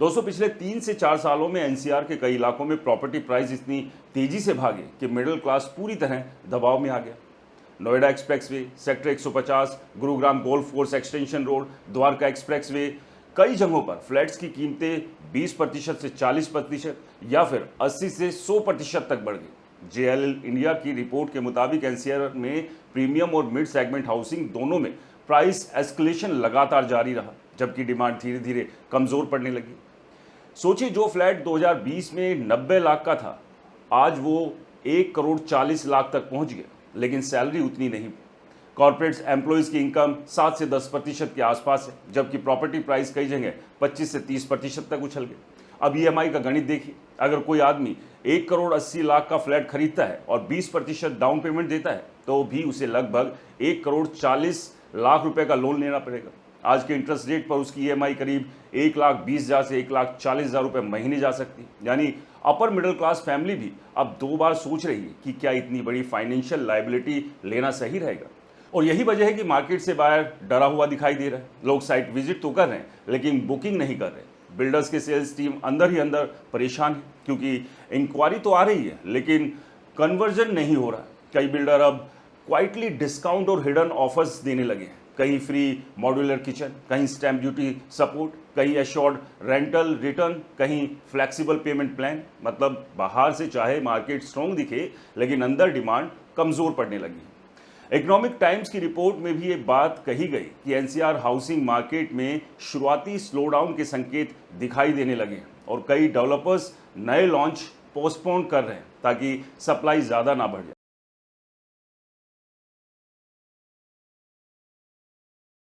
दोस्तों, पिछले 3 से 4 सालों में एनसीआर के कई इलाकों में प्रॉपर्टी प्राइस इतनी तेजी से भागे कि मिडिल क्लास पूरी तरह दबाव में आ गया। Noida expressway, sector 150, Gurugram golf course extension road, Dwarka expressway, कई जगहों पर फ्लैट्स की कीमतें 20% से 40% या फिर 80 से 100% तक बढ़ गई। जेएलएल इंडिया की रिपोर्ट के मुताबिक एनसीआर में प्रीमियम और मिड सेगमेंट हाउसिंग दोनों में प्राइस एस्केलेशन लगातार जारी रहा, जबकि डिमांड धीरे धीरे कमजोर पड़ने लगी। सोचिए, जो फ्लैट 2020 में 90 लाख का था, आज वो 1 करोड़ 40 लाख तक पहुंच गया, लेकिन सैलरी उतनी नहीं। कॉर्पोरेट्स एम्प्लॉयज़ की इनकम 7 से 10% के आसपास है, जबकि प्रॉपर्टी प्राइस कई जगह 25 से 30% तक उछल गए। अब ईएमआई का गणित देखिए, अगर कोई आदमी 1 करोड़ 80 लाख का फ्लैट खरीदता है और 20% डाउन पेमेंट देता है, तो भी उसे लगभग 1 करोड़ 40 लाख रुपए का लोन लेना पड़ेगा। आज के इंटरेस्ट रेट पर उसकी ईएमआई करीब 1,20,000 से 1,40,000 रुपए महीने जा सकती है। यानी अपर मिडिल क्लास फैमिली भी अब 2 बार सोच रही है कि क्या इतनी बड़ी फाइनेंशियल लायबिलिटी लेना सही रहेगा। और यही वजह है कि मार्केट से बायर डरा हुआ दिखाई दे रहा है। लोग साइट विजिट तो कर रहे हैं, लेकिन बुकिंग नहीं कर रहे। बिल्डर्स की सेल्स टीम अंदर ही अंदर परेशान है, क्योंकि इंक्वायरी तो आ रही है, लेकिन कन्वर्जन नहीं हो रहा। कई बिल्डर अब क्वाइटली डिस्काउंट और हिडन ऑफर्स देने लगे हैं। कहीं फ्री मॉड्यूलर किचन, कहीं स्टैम्प ड्यूटी सपोर्ट, कहीं एश्योर्ड रेंटल रिटर्न, कहीं फ्लेक्सिबल पेमेंट प्लान। मतलब बाहर से चाहे मार्केट स्ट्रॉन्ग दिखे, लेकिन अंदर डिमांड कमजोर पड़ने लगी है। इकोनॉमिक टाइम्स की रिपोर्ट में भी ये बात कही गई कि एनसीआर हाउसिंग मार्केट में शुरुआती स्लोडाउन के संकेत दिखाई देने लगे हैं और कई डेवलपर्स नए लॉन्च पोस्टपोन कर रहे हैं ताकि सप्लाई ज़्यादा ना बढ़ जाए।